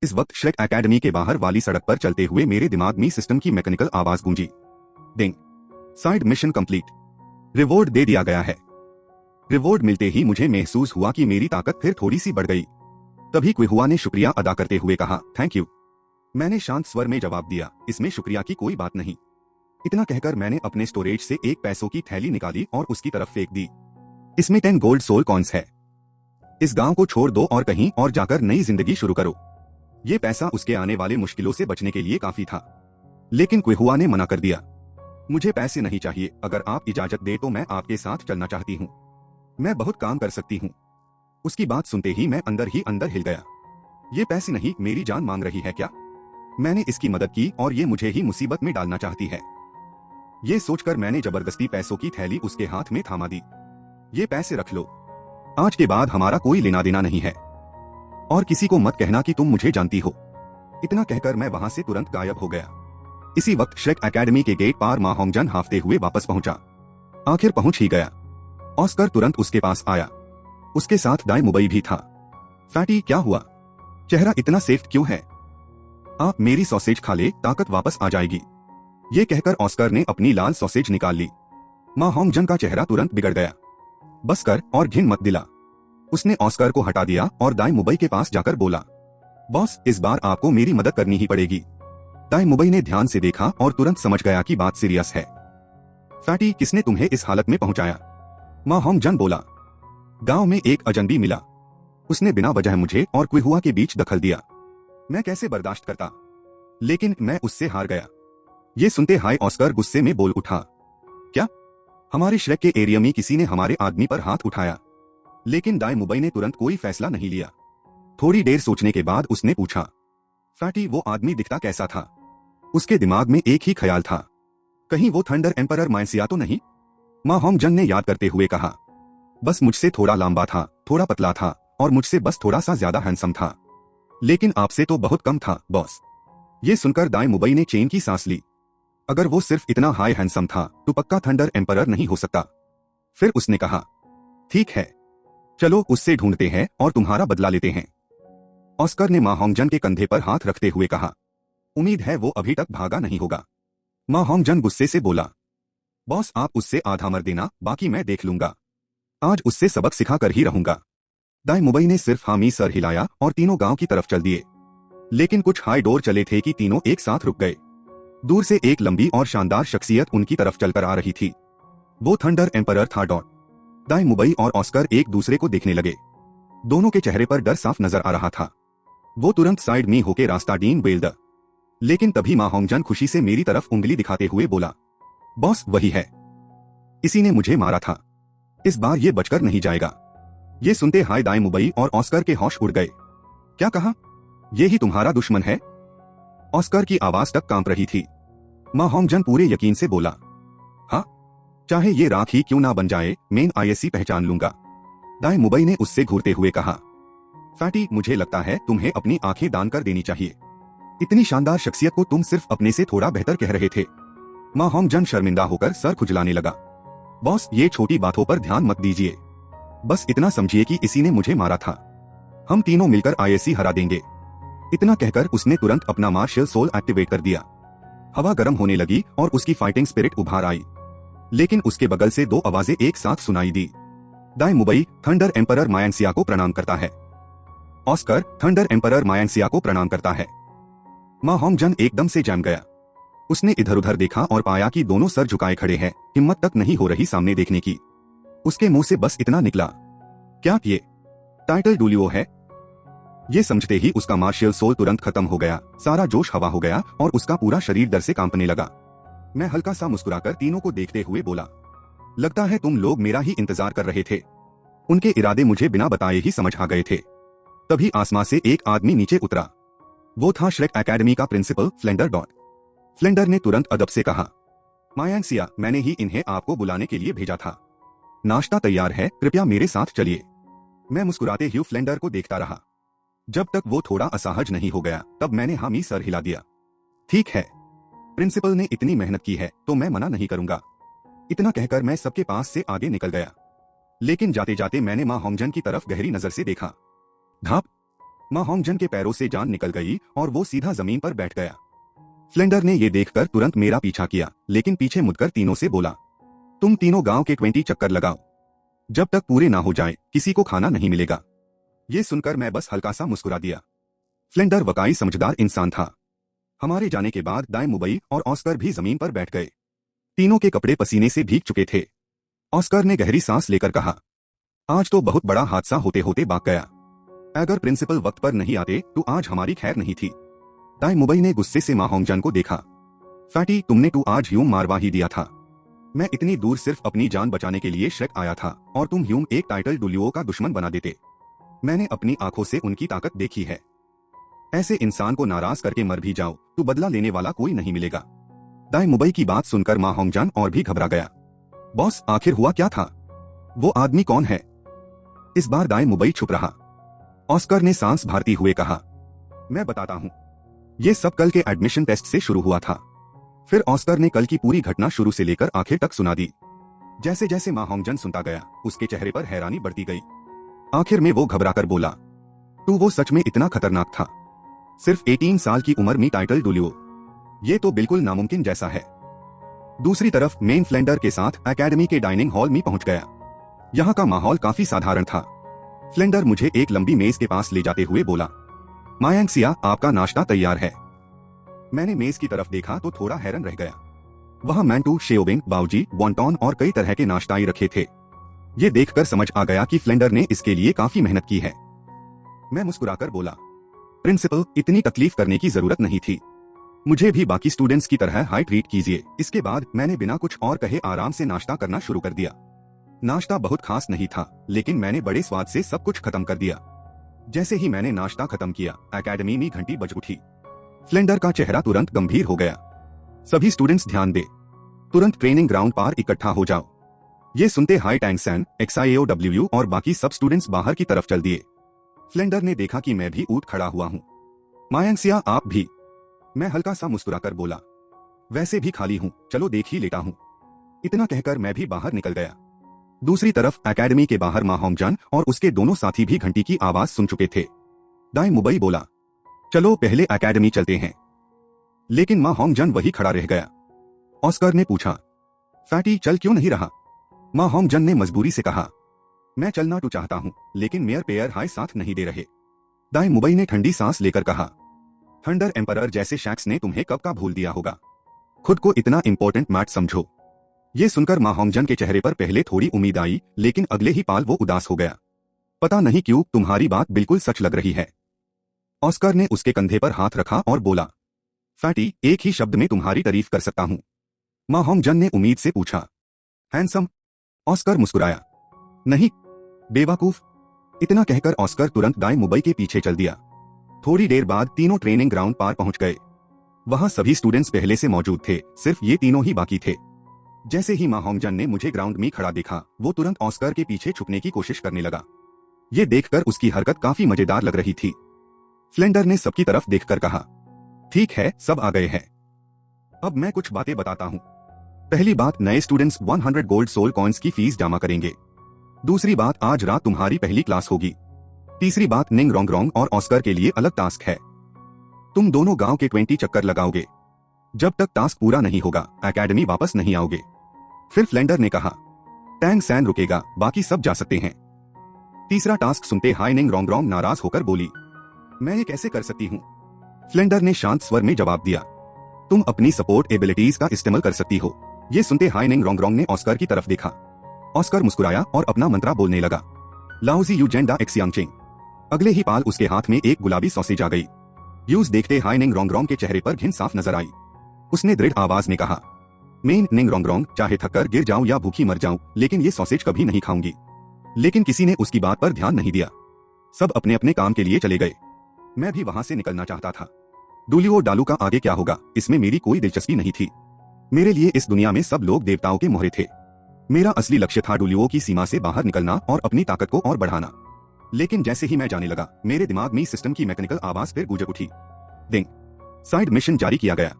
इस वक्त Shrek academy के बाहर वाली सड़क पर चलते हुए मेरे दिमाग में सिस्टम की मैकेनिकल आवाज गूंजी। Ding. Side mission complete. Reward दे दिया गया है। रिवॉर्ड मिलते ही मुझे महसूस हुआ कि मेरी ताकत फिर थोड़ी सी बढ़ गई। तभी क्विहुआ ने शुक्रिया अदा करते हुए कहा, थैंक यू। मैंने शांत स्वर में जवाब दिया, इसमें शुक्रिया की कोई बात नहीं। इतना कहकर मैंने अपने स्टोरेज से एक पैसों की थैली निकाली और उसकी तरफ फेंक दी। इसमें 10 गोल्ड सोल कॉइन्स है। इस गांव को छोड़ दो और कहीं और जाकर नई जिंदगी शुरू करो। ये पैसा उसके आने वाले मुश्किलों से बचने के लिए काफी था, लेकिन क्विहुआ ने मना कर दिया। मुझे पैसे नहीं चाहिए, अगर आप इजाजत दे तो मैं आपके साथ चलना चाहती हूँ। मैं बहुत काम कर सकती हूँ। उसकी बात सुनते ही मैं अंदर ही अंदर हिल गया। ये पैसे नहीं, मेरी जान मांग रही है क्या? मैंने इसकी मदद की और ये मुझे ही मुसीबत में डालना चाहती है। ये सोचकर मैंने जबरदस्ती पैसों की थैली उसके हाथ में थामा दी। ये पैसे रख लो, आज के बाद हमारा कोई लेना देना नहीं है, और किसी को मत कहना कि तुम मुझे जानती हो। इतना कहकर मैं वहां से तुरंत गायब हो गया। इसी वक्त श्रेक एकेडमी के गेट पार मा होंगजन हाफते हुए वापस पहुंचा। आखिर पहुंच ही गया। ऑस्कर तुरंत उसके पास आया। उसके साथ दाई मुबई भी था। फैटी, क्या हुआ? चेहरा इतना सेफ क्यों है? आप मेरी सॉसेज खा ले, ताकत वापस आ जाएगी। ये कहकर ऑस्कर ने अपनी लाल सॉसेज निकाल ली। मा होंगजन का चेहरा तुरंत बिगड़ गया। बस कर और घिन मत दिला। उसने ऑस्कर को हटा दिया और दाई मुबई के पास जाकर बोला, बॉस, इस बार आपको मेरी मदद करनी ही पड़ेगी। दाई मुबई ने ध्यान से देखा और तुरंत समझ गया कि बात सीरियस है। फैटी, किसने तुम्हें इस हालत में पहुंचाया? मा होंगजन बोला, गांव में एक अजनबी मिला। उसने बिना वजह मुझे और क्विहुआ के बीच दखल दिया। मैं कैसे बर्दाश्त करता, लेकिन मैं उससे हार गया। ये सुनते हाय ऑस्कर गुस्से में बोल उठा, क्या? हमारे श्रेक के एरिया में किसी ने हमारे आदमी पर हाथ उठाया? लेकिन दाई मुबई ने तुरंत कोई फैसला नहीं लिया। थोड़ी देर सोचने के बाद उसने पूछा, फैटी, वो आदमी दिखता कैसा था? उसके दिमाग में एक ही ख्याल था, कहीं वो थंडर एम्परर माइंसिया तो नहीं? मा होंगजन ने याद करते हुए कहा, बस मुझसे थोड़ा लंबा था, थोड़ा पतला था और मुझसे बस थोड़ा सा ज्यादा हैंडसम था, लेकिन आपसे तो बहुत कम था बॉस। ये सुनकर दाई मुबई ने चैन की सांस ली। अगर वो सिर्फ इतना हाई हैंडसम था तो पक्का थंडर एम्परर नहीं हो सकता। फिर उसने कहा, ठीक है, चलो उससे ढूंढते हैं और तुम्हारा बदला लेते हैं। ऑस्कर ने मा होंगजन के कंधे पर हाथ रखते हुए कहा, उम्मीद है वो अभी तक भागा नहीं होगा। मा होंगजन गुस्से से बोला, बॉस, आप उससे आधा मर देना, बाकी मैं देख लूंगा। आज उससे सबक सिखा कर ही रहूंगा। दाई मुबई ने सिर्फ हामी सर हिलाया और तीनों गांव की तरफ चल दिए। लेकिन कुछ हाई डोर चले थे कि तीनों एक साथ रुक गए। दूर से एक लंबी और शानदार शख्सियत उनकी तरफ चलकर आ रही थी। वो थंडर एम्परर था। दाई मुबई और ऑस्कर एक दूसरे को देखने लगे। दोनों के चेहरे पर डर साफ नजर आ रहा था। वो तुरंत साइड में होके रास्ता डीन बेल्द। लेकिन तभी मा होंगजन खुशी से मेरी तरफ उंगली दिखाते हुए बोला, बॉस, वही है, इसी ने मुझे मारा था। इस बार ये बचकर नहीं जाएगा। ये सुनते हाय दाई मुबई और ऑस्कर के होश उड़ गए। क्या कहा? ये ही तुम्हारा दुश्मन है? ऑस्कर की आवाज तक कांप रही थी। मा होंगजन पूरे यकीन से बोला, हाँ, चाहे ये राख ही क्यों ना बन जाए, मैं आईएससी पहचान लूंगा। दाई मुबई ने उससे घूरते हुए कहा, फैटी, मुझे लगता है तुम्हें अपनी आंखें दान कर देनी चाहिए। इतनी शानदार शख्सियत को तुम सिर्फ अपने से थोड़ा बेहतर कह रहे थे। मा होंगजन शर्मिंदा होकर सर खुजलाने लगा। बॉस, ये छोटी बातों पर ध्यान मत दीजिए। बस इतना समझिए कि इसी ने मुझे मारा था। हम तीनों मिलकर आईएससी हरा देंगे। इतना कहकर उसने तुरंत अपना मार्शल सोल एक्टिवेट कर दिया। हवा गर्म होने लगी और उसकी फाइटिंग स्पिरिट उभार आई। लेकिन उसके बगल से दो आवाजें एक साथ सुनाई दी। दाई मुबई, थंडर एम्परर मायांसिया को प्रणाम करता है। ऑस्कर, थंडर एम्परर मायांसिया को प्रणाम करता है। मा होंगजन एकदम से जम गया। उसने इधर उधर देखा और पाया कि दोनों सर झुकाए खड़े हैं, हिम्मत तक नहीं हो रही सामने देखने की। उसके मुंह से बस इतना निकला, क्या ये टाइटल डुलियो है? ये समझते ही उसका मार्शियल सोल तुरंत खत्म हो गया। सारा जोश हवा हो गया और उसका पूरा शरीर डर से कांपने लगा। मैं हल्का सा मुस्कुराकर तीनों को देखते हुए बोला, लगता है तुम लोग मेरा ही इंतजार कर रहे थे। उनके इरादे मुझे बिना बताए ही समझ आ गए थे। तभी आसमां से एक आदमी नीचे उतरा। वो था श्रेक एकेडमी का प्रिंसिपल फ्लेंडर। फ्लेंडर ने तुरंत अदब से कहा, मायांसिया, मैंने ही इन्हें आपको बुलाने के लिए भेजा था। नाश्ता तैयार है, कृपया मेरे साथ चलिए। मैं मुस्कुराते हुए फ्लेंडर को देखता रहा। जब तक वो थोड़ा असहज नहीं हो गया तब मैंने हामी सर हिला दिया। ठीक है, प्रिंसिपल ने इतनी मेहनत की है तो मैं मना नहीं करूंगा। इतना कहकर मैं सबके पास से आगे निकल गया। लेकिन जाते जाते मैंने मा होंगजन की तरफ गहरी नजर से देखा। धाप। मा होंगजन के पैरों से जान निकल गई और वो सीधा जमीन पर बैठ गया। फ्लेंडर ने ये देखकर तुरंत मेरा पीछा किया, लेकिन पीछे मुड़कर तीनों से बोला, तुम तीनों गांव के 20 चक्कर लगाओ, जब तक पूरे ना हो जाए किसी को खाना नहीं मिलेगा। ये सुनकर मैं बस हल्का सा मुस्कुरा दिया। फ्लेंडर वाकई समझदार इंसान था। हमारे जाने के बाद दाई मुबई और ऑस्कर भी जमीन पर बैठ गए। तीनों के कपड़े पसीने से भीग चुके थे। ऑस्कर ने गहरी सांस लेकर कहा, आज तो बहुत बड़ा हादसा होते होते बाग गया। अगर प्रिंसिपल वक्त पर नहीं आते तो आज हमारी खैर नहीं थी। दाई मुबई ने गुस्से से मा होंगजन को देखा। फैटी, तुमने तो आज ह्यूम मारवा ही दिया था। मैं इतनी दूर सिर्फ अपनी जान बचाने के लिए श्रेक आया था और तुम ह्यूम एक टाइटल डुलियो का दुश्मन बना देते। मैंने अपनी आंखों से उनकी ताकत देखी है। ऐसे इंसान को नाराज करके मर भी जाओ तो बदला लेने वाला कोई नहीं मिलेगा। दाई मुबई की बात सुनकर मा होंगजन और भी घबरा गया। बॉस, आखिर हुआ क्या था? वो आदमी कौन है? इस बार दाई मुबई चुप रहा। ऑस्कर ने सांस भरते हुए कहा, मैं बताता हूँ। ये सब कल के एडमिशन टेस्ट से शुरू हुआ था। फिर ऑस्कर ने कल की पूरी घटना शुरू से लेकर आखिर तक सुना दी। जैसे जैसे मा होंगजन सुनता गया, उसके चेहरे पर हैरानी बढ़ती गई। आखिर में वो घबराकर बोला, तू वो सच में इतना खतरनाक था? सिर्फ 18 साल की उम्र में टाइटल डुलियो, ये तो बिल्कुल नामुमकिन जैसा है। दूसरी तरफ मेन फ्लेंडर के साथ एकेडमी के डाइनिंग हॉल में पहुंच गया। यहाँ का माहौल काफी साधारण था। फ्लेंडर मुझे एक लंबी मेज के पास ले जाते हुए बोला, मायांगसिया, आपका नाश्ता तैयार है। मैंने मेज की तरफ देखा तो थोड़ा हैरान रह गया। वहाँ मैंटू, शेओबिंग, बाउजी, वॉन्टॉन और कई तरह के नाश्ताई रखे थे। ये देखकर समझ आ गया कि फ्लेंडर ने इसके लिए काफी मेहनत की है। मैं मुस्कुराकर बोला, प्रिंसिपल, इतनी तकलीफ करने की जरूरत नहीं थी। मुझे भी बाकी स्टूडेंट्स की तरह हाई ट्रीट कीजिए। इसके बाद मैंने बिना कुछ और कहे आराम से नाश्ता करना शुरू कर दिया। नाश्ता बहुत खास नहीं था, लेकिन मैंने बड़े स्वाद से सब कुछ खत्म कर दिया। जैसे ही मैंने नाश्ता खत्म किया, एकेडमी में घंटी बज उठी। फ्लेंडर का चेहरा तुरंत गंभीर हो गया। सभी स्टूडेंट्स ध्यान दे, तुरंत ट्रेनिंग ग्राउंड पर इकट्ठा हो जाओ। ये सुनते हाई टैंगसैन, XIAOW और बाकी सब स्टूडेंट्स बाहर की तरफ चल दिए। फ्लेंडर ने देखा कि मैं भी उठ खड़ा हुआ हूँ। मायांगसिया, आप भी? मैं हल्का सा मुस्कुराकर बोला, वैसे भी खाली हूँ, चलो देख ही लेता हूँ। इतना कहकर मैं भी बाहर निकल गया। दूसरी तरफ एकेडमी के बाहर मा होंगजन और उसके दोनों साथी भी घंटी की आवाज सुन चुके थे। दाई मुबई बोला, चलो पहले एकेडमी चलते हैं। लेकिन मा होंगजन वही खड़ा रह गया। ऑस्कर ने पूछा, फैटी, चल क्यों नहीं रहा? मा होंगजन ने मजबूरी से कहा, मैं चलना तो चाहता हूँ, लेकिन मेयर पेयर हाई साथ नहीं दे रहे। दाई मुबई ने ठंडी सांस लेकर कहा, थंडर एम्परर जैसे शैक्स ने तुम्हें कब का भूल दिया होगा। खुद को इतना इंपॉर्टेंट मैट समझो। ये सुनकर मा होंगजन के चेहरे पर पहले थोड़ी उम्मीद आई, लेकिन अगले ही पाल वो उदास हो गया। पता नहीं क्यों, तुम्हारी बात बिल्कुल सच लग रही है। ऑस्कर ने उसके कंधे पर हाथ रखा और बोला, फैटी, एक ही शब्द में तुम्हारी तारीफ कर सकता हूँ। मा होंगजन ने उम्मीद से पूछा, हैंडसम? ऑस्कर मुस्कुराया, नहीं बेवकूफ। इतना कहकर ऑस्कर तुरंत दाई मुबई के पीछे चल दिया। थोड़ी देर बाद तीनों ट्रेनिंग ग्राउंड पार पहुंच गए। वहां सभी स्टूडेंट्स पहले से मौजूद थे, सिर्फ ये तीनों ही बाकी थे। जैसे ही मा होंगजन ने मुझे ग्राउंड में खड़ा देखा, वो तुरंत ऑस्कर के पीछे छुपने की कोशिश करने लगा। ये देखकर उसकी हरकत काफी मजेदार लग रही थी। फ्लेंडर ने सबकी तरफ देखकर कहा, ठीक है, सब आ गए हैं। अब मैं कुछ बातें बताता हूँ। पहली बात, नए स्टूडेंट्स 100 गोल्ड सोल कॉइन्स की फीस जमा करेंगे। दूसरी बात, आज रात तुम्हारी पहली क्लास होगी। तीसरी बात, निंग रोंग रोंग और ऑस्कर के लिए अलग टास्क है। तुम दोनों गांव के 20 चक्कर लगाओगे। जब तक टास्क पूरा नहीं होगा, एकेडमी वापस नहीं आओगे। फिर फ्लेंडर ने कहा, टैंगसैन रुकेगा, बाकी सब जा सकते हैं। तीसरा टास्क सुनते हाई निंग रोंग रोंग नाराज होकर बोली, मैं ये कैसे कर सकती हूँ? फ्लेंडर ने शांत स्वर में जवाब दिया, तुम अपनी सपोर्ट एबिलिटीज का इस्तेमाल कर सकती हो। ये सुनते हाई निंग रोंग रोंग ने ऑस्कर की तरफ देखा। ऑस्कर मुस्कुराया और अपना मंत्रा बोलने लगा, लाउजी यू जेंडा एक्सियांगचिंग। अगले ही पाल उसके हाथ में एक गुलाबी सॉसेज आ गई। यूज देखते हाई निंग रोंग रोंग के चेहरे पर घिन साफ नजर आई। उसने दृढ़ आवाज में कहा, मेन निंग रोंग रोंग, चाहे थककर गिर जाऊं या भूखी मर जाऊं, लेकिन ये सॉसेज कभी नहीं खाऊंगी। लेकिन किसी ने उसकी बात पर ध्यान नहीं दिया। सब अपने अपने काम के लिए चले गए। मैं भी वहां से निकलना चाहता था। डुलियो डालू का आगे क्या होगा, इसमें मेरी कोई दिलचस्पी नहीं थी। मेरे लिए इस दुनिया में सब लोग देवताओं के मोहरे थे। मेरा असली लक्ष्य था डुलियो की सीमा से बाहर निकलना और अपनी ताकत को और बढ़ाना। लेकिन जैसे ही मैं जाने लगा, मेरे दिमाग में सिस्टम की मैकेनिकल आवाज फिर गूंज उठी। डिंग। साइड मिशन जारी किया गया।